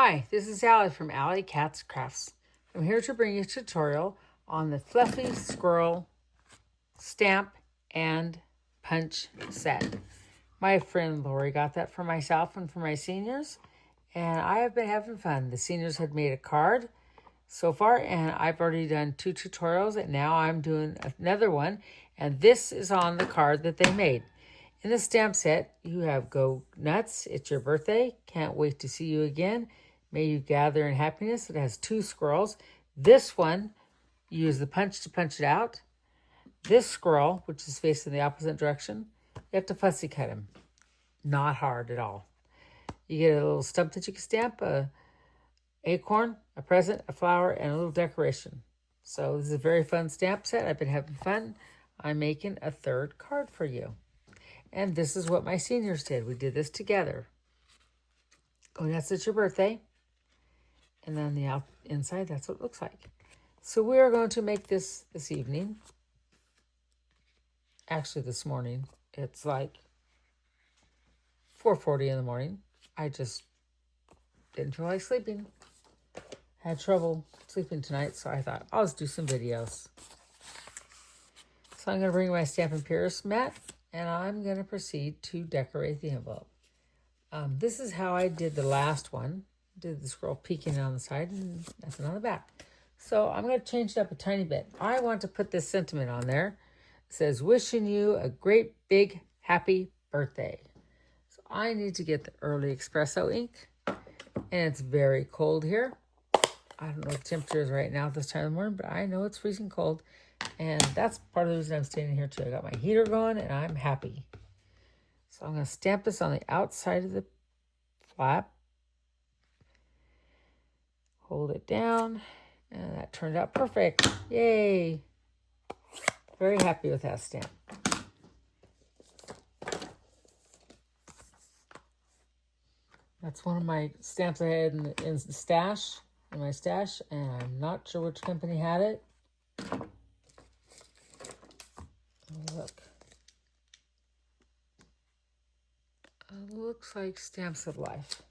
Hi, this is Allie from Allie Cats Crafts. I'm here to bring you a tutorial on the Fluffy Squirrel stamp and punch set. My friend Lori got that for myself and for my seniors, and I have been having fun. The seniors had made a card so far, and I've already done 2 tutorials, and now I'm doing another one, and this is on the card that they made. In the stamp set, you have Go Nuts, It's Your Birthday, Can't Wait to See You Again, May You Gather in Happiness. It has 2 squirrels. This one, you use the punch to punch it out. This squirrel, which is facing the opposite direction, you have to fussy cut him. Not hard at all. You get a little stump that you can stamp, a acorn, a present, a flower, and a little decoration. So this is a very fun stamp set. I've been having fun. I'm making a 3rd card for you. And this is what my seniors did. We did this together. Go Nuts, It's Your Birthday. And then the inside, that's what it looks like. So we are going to make this evening. Actually, this morning. It's like 4:40 in the morning. I just didn't feel like sleeping. Had trouble sleeping tonight, so I thought, I'll just do some videos. So I'm going to bring my Stampin' Pierce mat, and I'm going to proceed to decorate the envelope. This is how I did the last one. Did the squirrel peeking on the side and nothing on the back. So I'm going to change it up a tiny bit. I want to put this sentiment on there. It says, wishing you a great, big, happy birthday. So I need to get the early espresso ink, and it's very cold here. I don't know what the temperature is right now at this time of the morning, but I know it's freezing cold, and that's part of the reason I'm standing here too. I got my heater going, and I'm happy. So I'm going to stamp this on the outside of the flap. Hold it down, and that turned out perfect. Yay! Very happy with that stamp. That's one of my stamps I had in my stash, and I'm not sure which company had it. Look. It looks like Stamps of Life.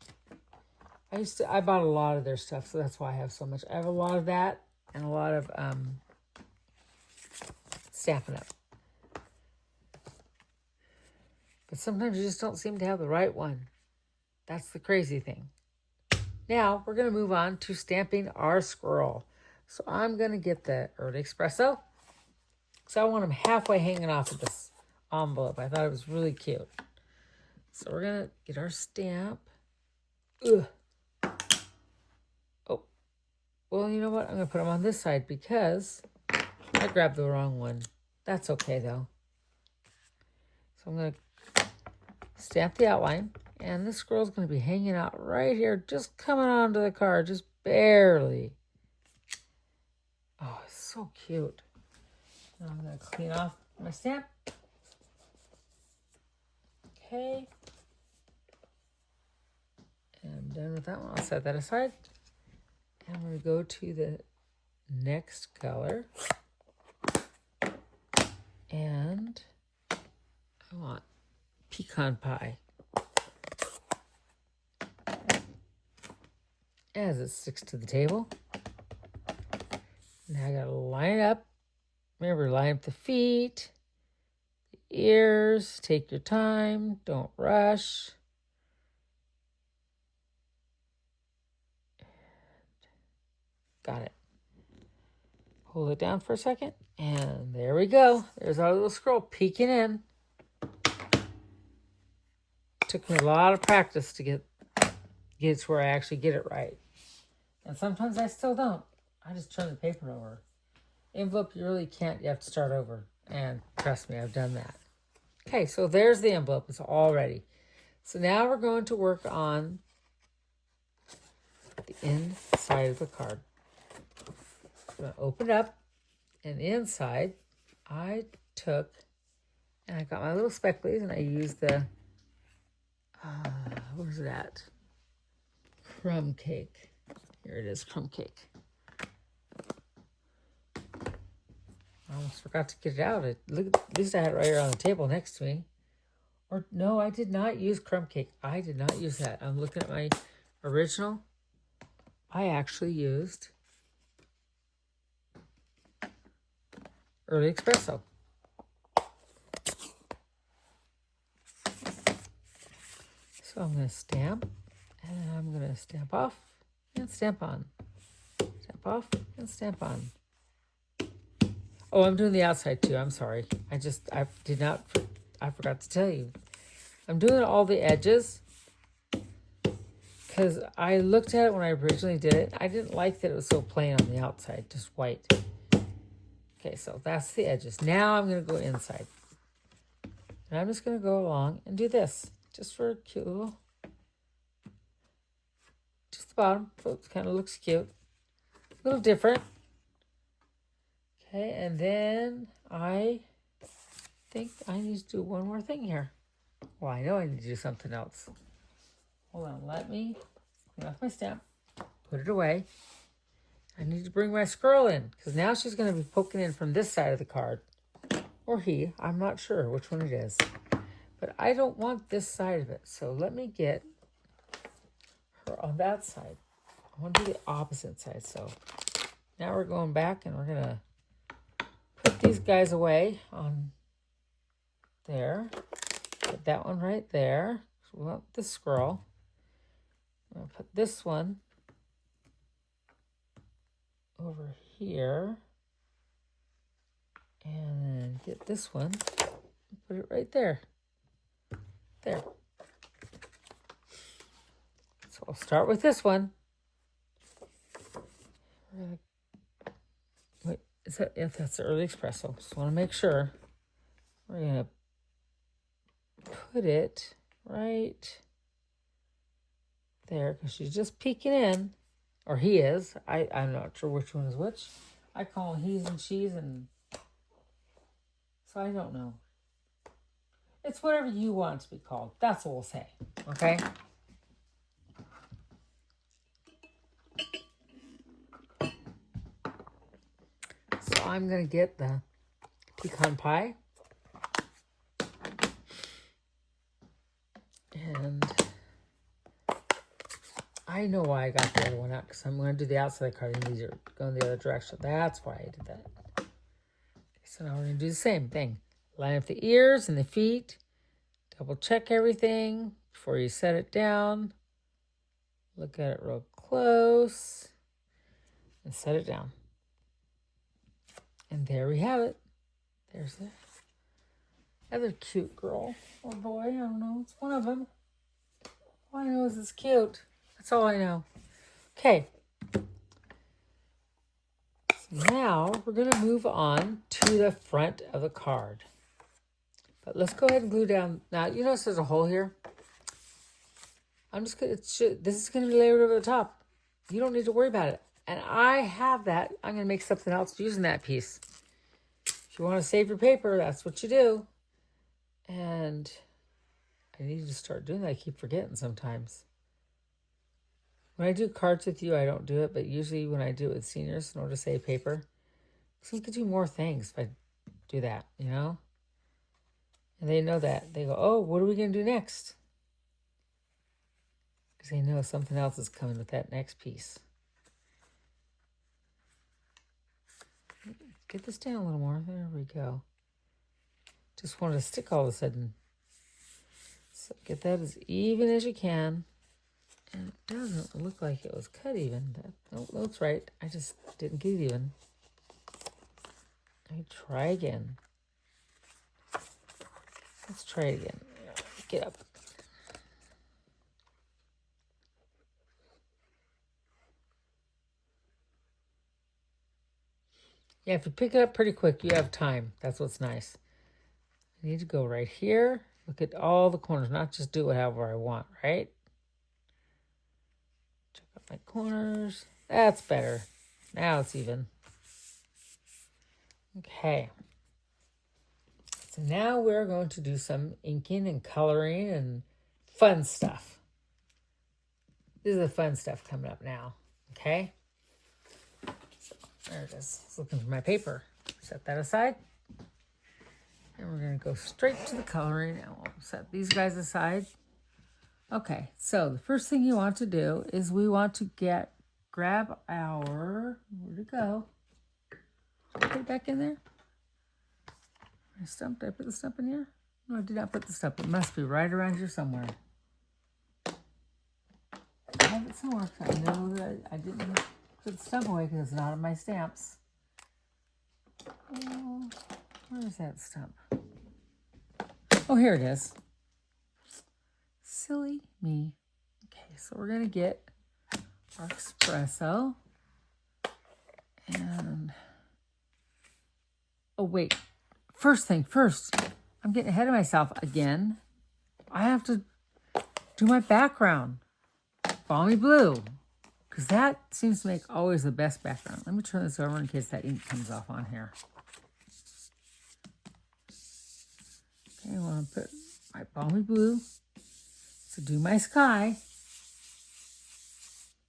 I bought a lot of their stuff, so that's why I have so much. I have a lot of that and a lot of Stampin' Up. But sometimes you just don't seem to have the right one. That's the crazy thing. Now, we're going to move on to stamping our squirrel. So I'm going to get the Early Espresso. So I want him halfway hanging off of this envelope. I thought it was really cute. So we're going to get our stamp. Ugh. Oh. Well, you know what? I'm going to put them on this side because I grabbed the wrong one. That's okay, though. So I'm going to stamp the outline. And this squirrel's going to be hanging out right here, just coming onto the card, just barely. Oh, it's so cute. Now I'm going to clean off my stamp. Okay. And I'm done with that one. I'll set that aside. And I'm going to go to the next color. And I want pecan pie. As it sticks to the table. Now I gotta line it up. Remember, line up the feet, the ears, take your time, don't rush. Got it. Hold it down for a second, and there we go. There's our little squirrel peeking in. Took me a lot of practice to get to where I actually get it right. And sometimes I still don't. I just turn the paper over. Envelope, you really can't. You have to start over. And trust me, I've done that. Okay, so there's the envelope. It's all ready. So now we're going to work on the inside of the card. I'm going to open it up. And inside, I took, and I got my little specklies, and I used the, where's it at? Crumb cake. Here it is, crumb cake. I almost forgot to get it out. At least I had it right here on the table next to me. Or no, I did not use crumb cake. I did not use that. I'm looking at my original. I actually used Early Espresso. So I'm going to stamp, and then I'm going to stamp off and stamp on. Stamp off and stamp on. Oh, I'm doing the outside too. I'm sorry. I forgot to tell you. I'm doing all the edges because I looked at it when I originally did it. I didn't like that it was so plain on the outside, just white. Okay, so that's the edges. Now I'm going to go inside. And I'm just going to go along and do this just for a cute little, just the bottom. So it kind of looks cute. A little different. Okay, and then I think I need to do one more thing here. Well, I know I need to do something else. Hold on, let me clean off my stamp, put it away. I need to bring my squirrel in because now she's going to be poking in from this side of the card. Or he, I'm not sure which one it is. But I don't want this side of it, so let me get her on that side. I want to do the opposite side, so now we're going back and we're going to put these guys away on there. Put that one right there. So we want the squirrel. I'm going to put this one over here. And then get this one and put it right there. There. So I'll start with this one. Wait, is that, if that's the Early Espresso. Just want to make sure. We're going to put it right there because she's just peeking in. Or he is. I'm not sure which one is which. I call he's and she's, and so I don't know. It's whatever you want to be called. That's what we'll say. Okay? So I'm going to get the pecan pie. And I know why I got the other one out, because I'm going to do the outside of the card and these are going the other direction. That's why I did that. Okay, so now we're going to do the same thing. Line up the ears and the feet. Double check everything before you set it down. Look at it real close and set it down. And there we have it. There's the other cute girl or boy. I don't know. It's one of them. All I know is it's cute. That's all I know. Okay. So now we're going to move on to the front of the card. But let's go ahead and glue down. Now, you notice there's a hole here? I'm just going to, this is going to be layered over the top. You don't need to worry about it. And I have that. I'm going to make something else using that piece. If you want to save your paper, that's what you do. And I need to start doing that. I keep forgetting sometimes. When I do cards with you, I don't do it. But usually when I do it with seniors, in order to save paper, because we could do more things if I do that, you know? And they know that. They go, oh, what are we going to do next? Because they know something else is coming with that next piece. Get this down a little more. There we go. Just want to stick all of a sudden. So get that as even as you can. And it doesn't look like it was cut even. No, that's right. I just didn't get it even. Let me try again. Let's try it again. Get up. Yeah, if you pick it up pretty quick, you have time. That's what's nice. I need to go right here. Look at all the corners, not just do it however I want, right? Check out my corners. That's better. Now it's even. Okay. So now we're going to do some inking and coloring and fun stuff. This is the fun stuff coming up now, okay? So there it is. I was looking for my paper. Set that aside. And we're going to go straight to the coloring. And we'll set these guys aside. Okay, so the first thing you want to do is we want to get grab our, where'd it go? Did I put it back in there? My stump, did I put the stump in here? No, I did not put the stump. It must be right around here somewhere. I have it somewhere. I know that I didn't put the stump away because it's not on my stamps. Oh, where is that stump? Oh, here it is. Silly me. Okay, so we're going to get our espresso. And, oh, wait. First thing first, I'm getting ahead of myself again. I have to do my background. Balmy blue. Because that seems to make always the best background. Let me turn this over in case that ink comes off on here. Okay, I want to put my balmy blue to do my sky.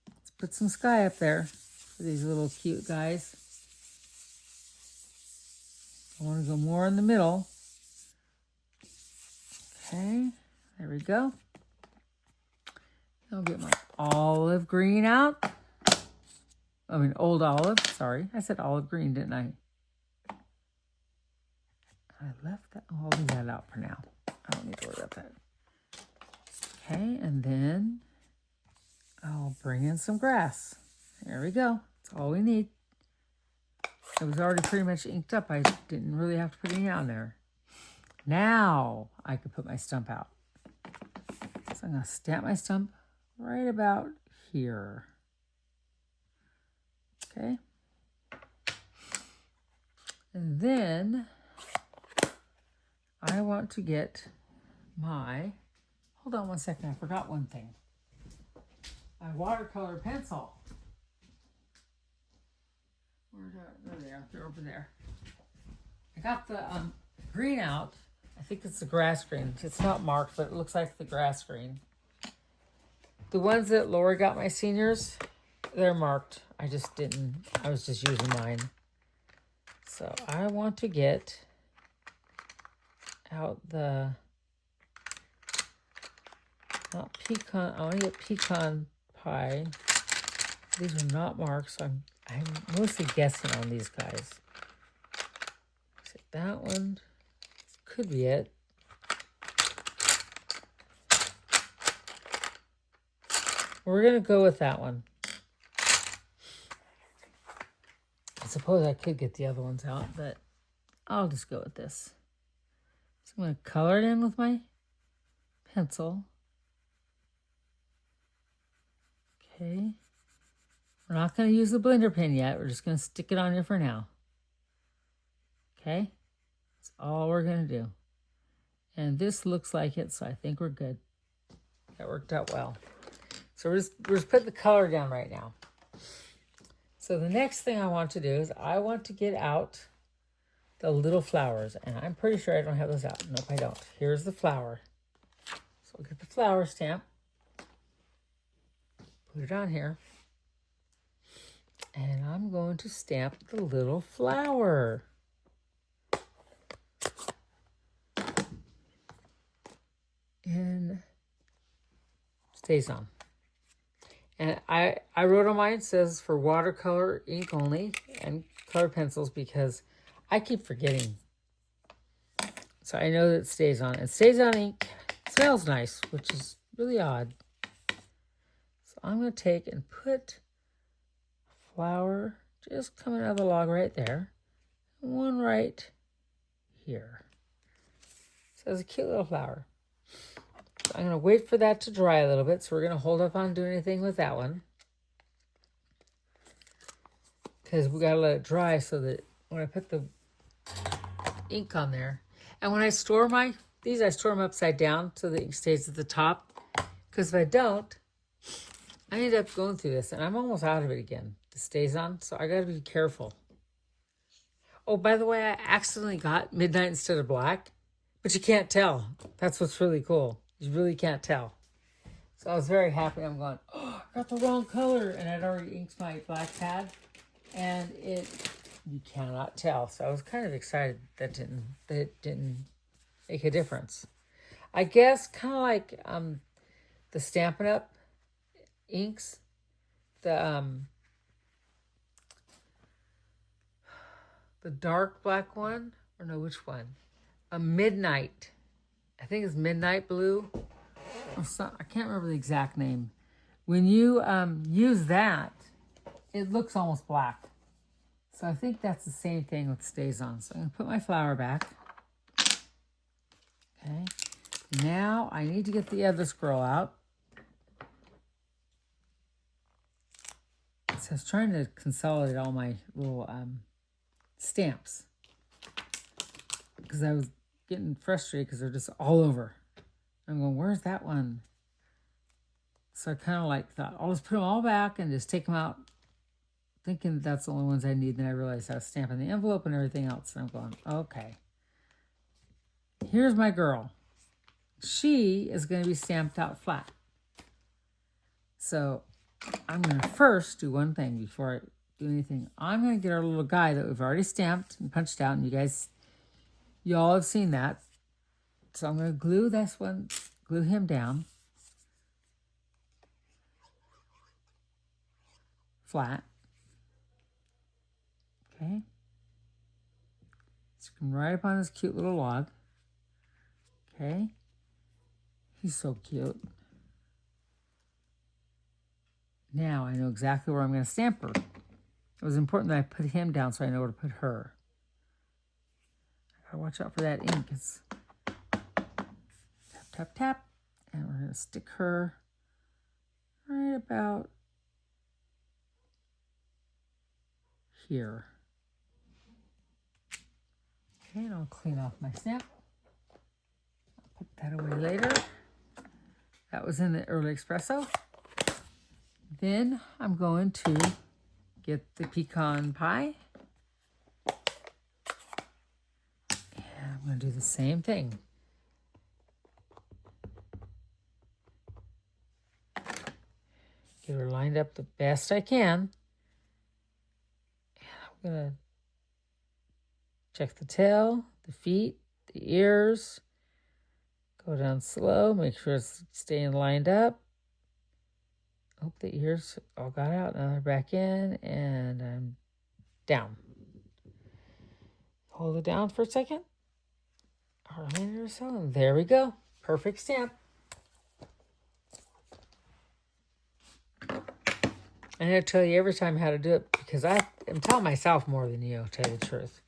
Let's put some sky up there for these little cute guys. I want to go more in the middle. Okay, there we go. I'll get my olive green out. I mean, old olive. Sorry, I said olive green, didn't I? I left that. I'll leave that out for now. I don't need to worry about that. Okay, and then I'll bring in some grass. There we go. That's all we need. It was already pretty much inked up. I didn't really have to put any on there. Now I could put my stump out. So I'm going to stamp my stump right about here. Okay. And then I want to get my, hold on one second, I forgot one thing. My watercolor pencil. There they are, they're over there. I got the green out. I think it's the grass green. It's not marked, but it looks like the grass green. The ones that Lori got my seniors, they're marked. I was just using mine. So I want to get out the, not pecan, I want to get pecan pie. These are not marked, so I'm mostly guessing on these guys. So that one could be it. We're going to go with that one. I suppose I could get the other ones out, but I'll just go with this. So I'm going to color it in with my pencil. Okay. We're not going to use the blender pen yet. We're just going to stick it on here for now. Okay? That's all we're going to do. And this looks like it, so I think we're good. That worked out well. So we're just putting the color down right now. So the next thing I want to do is I want to get out the little flowers. And I'm pretty sure I don't have those out. Nope, I don't. Here's the flower. So I'll get the flower stamp. Put it on here. And I'm going to stamp the little flower. And stays on. And I wrote on mine, it says for watercolor ink only and colored pencils because I keep forgetting. So I know that it stays on. It stays on ink. It smells nice, which is really odd. So I'm going to take and put flower just coming out of the log right there. And one right here. So it's a cute little flower. So I'm going to wait for that to dry a little bit. So we're going to hold off on doing anything with that one. Because we got to let it dry so that when I put the ink on there. And when I store these, I store them upside down so the ink stays at the top. Because if I don't, I end up going through this and I'm almost out of it again. It stays on, so I got to be careful. Oh, by the way, I accidentally got midnight instead of black, but you can't tell. That's what's really cool. You really can't tell. So I was very happy. I'm going, oh, I got the wrong color. And I'd already inked my black pad. And you cannot tell. So I was kind of excited that it didn't make a difference. I guess kind of like the Stampin' Up! Inks. The the dark black one, or no, which one? A midnight. I think it's midnight blue. I can't remember the exact name. When you use that, it looks almost black. So I think that's the same thing with stays on. So I'm going to put my flower back. Okay. Now I need to get the other squirrel out. So I was trying to consolidate all my little stamps because I was getting frustrated because they're just all over. I'm going, where's that one? So I kind of like thought, I'll just put them all back and just take them out, thinking that's the only ones I need. Then I realized I was stamping the envelope and everything else. And I'm going, okay. Here's my girl. She is going to be stamped out flat. So I'm going to first do one thing before I do anything. I'm going to get our little guy that we've already stamped and punched out. And you all have seen that. So I'm going to glue this one, glue him down. Flat. Okay. Stick him right up on his cute little log. Okay. He's so cute. Now I know exactly where I'm going to stamp her. It was important that I put him down so I know where to put her. I gotta watch out for that ink. It's tap, tap, tap. And we're going to stick her right about here. Okay, and I'll clean off my stamp. I'll put that away later. That was in the early espresso. Then I'm going to get the pecan pie. And I'm going to do the same thing. Get her lined up the best I can. I'm going to check the tail, the feet, the ears. Go down slow, make sure it's staying lined up. Hope the ears all got out. Now they're back in, and I'm down. Hold it down for a second. A minute or so, and there we go. Perfect stamp. I'm going to tell you every time how to do it because I'm telling myself more than you, to tell you the truth.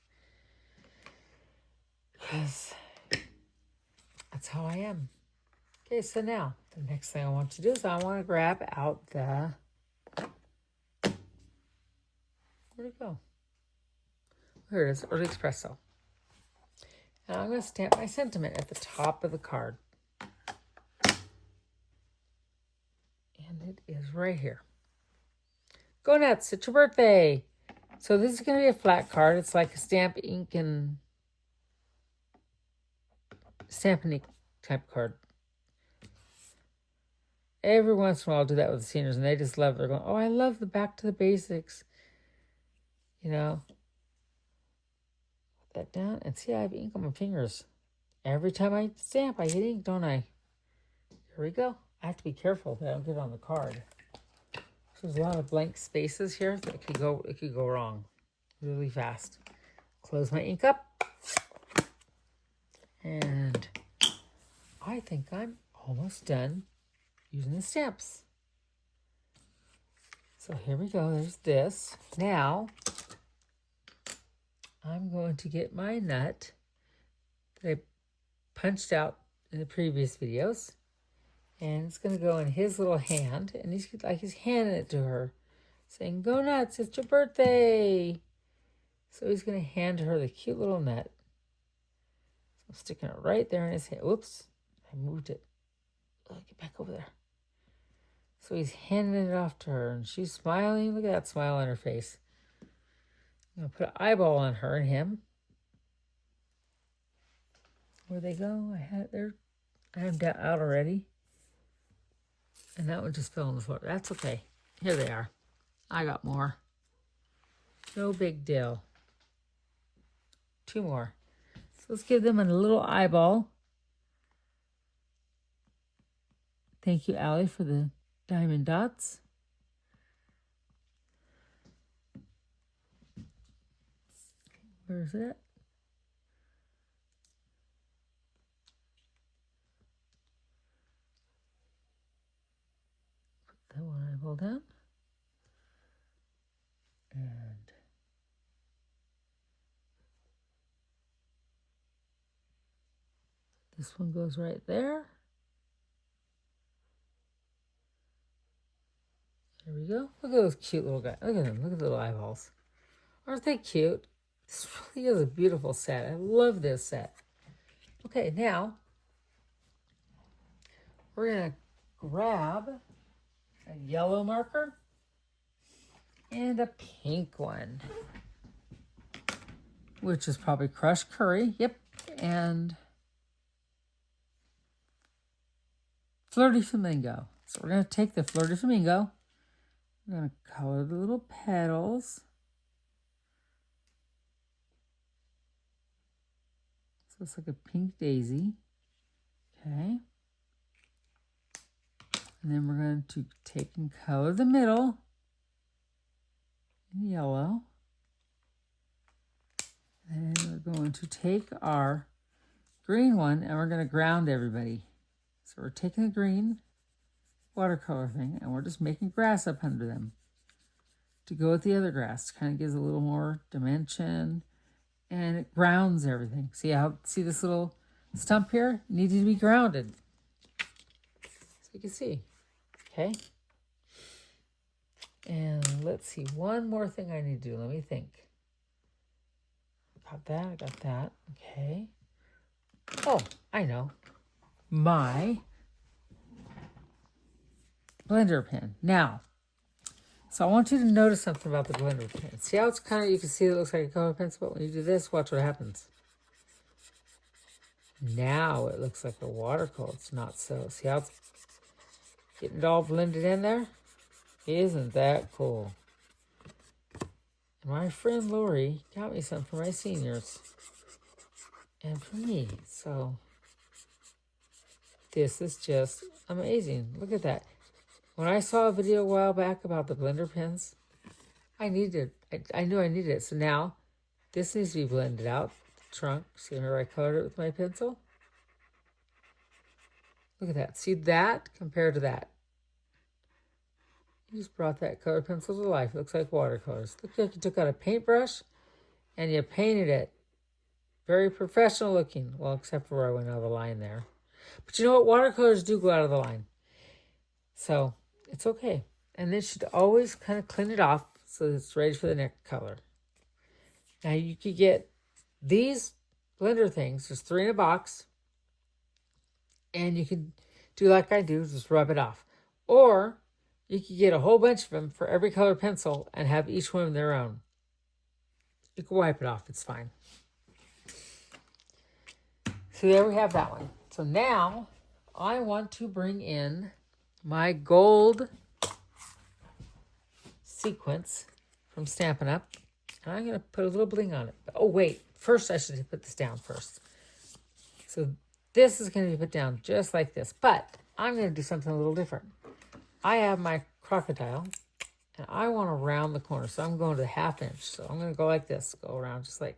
Because that's how I am. Okay, so now the next thing I want to do is I want to grab out the, where'd it go? Here it is, early espresso. And I'm going to stamp my sentiment at the top of the card. And it is right here. Go nuts, it's your birthday. So this is going to be a flat card. It's like a stamp ink and type card. Every once in a while I'll do that with the seniors and they just love it. They're going, oh, I love the back to the basics. You know. Put that down and see I have ink on my fingers. Every time I stamp I get ink, don't I? Here we go. I have to be careful that I don't get it on the card. There's a lot of blank spaces here that it could go wrong really fast. Close my ink up. And I think I'm almost done using the stamps. So here we go. There's this. Now, I'm going to get my nut that I punched out in the previous videos. And it's going to go in his little hand. And he's handing it to her. Saying, go nuts, it's your birthday. So he's going to hand her the cute little nut. So I'm sticking it right there in his hand. Whoops, I moved it. Oh, get back over there. So he's handing it off to her. And she's smiling. Look at that smile on her face. I'm going to put an eyeball on her and him. Where'd they go? I had it there. I have them out already. And that one just fell on the floor. That's okay. Here they are. I got more. No big deal. 2 more. So let's give them a little eyeball. Thank you, Allie, for the diamond dots. Where's it? Put that one eyeball down. And this one goes right there. There we go. Look at those cute little guys. Look at them. Look at the little eyeballs. Aren't they cute? This really is a beautiful set. I love this set. Okay, now we're going to grab a yellow marker and a pink one, which is probably crushed curry. Yep. And Flirty Flamingo. So we're going to take the Flirty Flamingo. I'm going to color the little petals. So it's like a pink daisy. Okay. And then we're going to take and color the middle in yellow. And we're going to take our green one and we're going to ground everybody. So we're taking the green watercolor thing and we're just making grass up under them to go with the other grass. Kind of gives a little more dimension and it grounds everything. See this little stump here? Needed to be grounded. So you can see. Okay. And let's see, one more thing I need to do. Let me think. Got that, I got that. Okay. Oh, I know. My blender pen. Now, so I want you to notice something about the blender pen. See how it's kind of, you can see it looks like a color pencil, but when you do this, watch what happens. Now it looks like a watercolor. It's not so. See how it's getting it all blended in there? Isn't that cool? My friend Lori got me some for my seniors and for me. So this is just amazing. Look at that. When I saw a video a while back about the blender pens, I knew I needed it. So now this needs to be blended out. The trunk. See where I colored it with my pencil? Look at that. See that compared to that? You just brought that colored pencil to life. It looks like watercolors. Looks like you took out a paintbrush and you painted it. Very professional looking. Well, except for where I went out of the line there. But you know what? Watercolors do go out of the line. So it's okay. And then you should always kind of clean it off so it's ready for the next color. Now you could get these blender things, there's 3 in a box. And you can do like I do, just rub it off. Or you could get a whole bunch of them for every color pencil and have each one their own. You can wipe it off, it's fine. So there we have that one. So now I want to bring in my gold sequence from Stampin' Up. And I'm going to put a little bling on it. Oh, wait. First, I should put this down first. So this is going to be put down just like this. But I'm going to do something a little different. I have my crocodile, and I want to round the corner. So I'm going to 1/2 inch. So I'm going to go like this. Go around just like,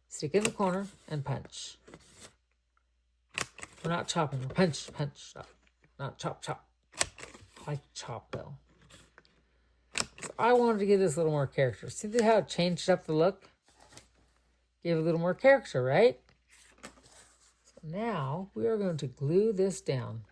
stick in the corner and punch. We're not chopping. We're punch, stop. Not chop, chop. I like chop, though. So I wanted to give this a little more character. See how it changed up the look? Give a little more character, right? So now we are going to glue this down.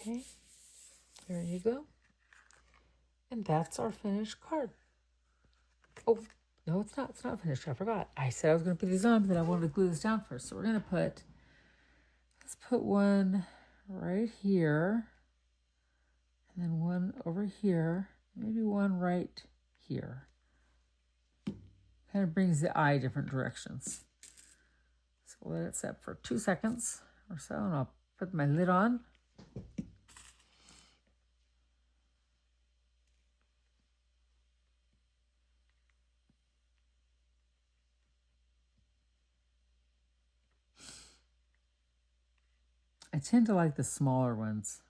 Okay, there you go. And that's our finished card. Oh, no, it's not. It's not finished. I forgot. I said I was going to put these on, but I wanted to glue this down first. So we're going to let's put one right here. And then one over here. Maybe one right here. Kind of brings the eye different directions. So we'll let it set for 2 seconds or so, and I'll put my lid on. I tend to like the smaller ones.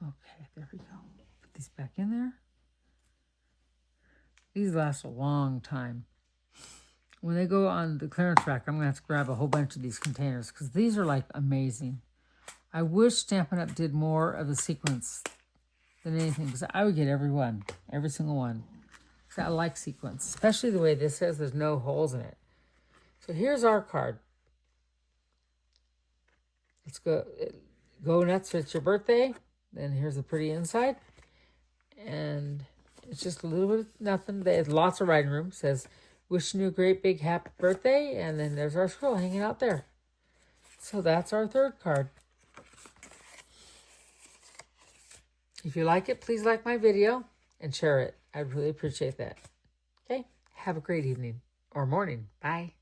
Okay, there we go. Put these back in there. These last a long time. When they go on the clearance rack, I'm going to have to grab a whole bunch of these containers because these are like amazing. I wish Stampin' Up! Did more of the sequence than anything because I would get every single one. Because I like sequence, especially the way this says there's no holes in it. So here's our card. Let's go nuts, it's your birthday. Then here's the pretty inside. And it's just a little bit of nothing. There's lots of writing room. It says, wishing you a great big happy birthday. And then there's our squirrel hanging out there. So that's our third card. If you like it, please like my video and share it. I'd really appreciate that. Okay, have a great evening or morning. Bye.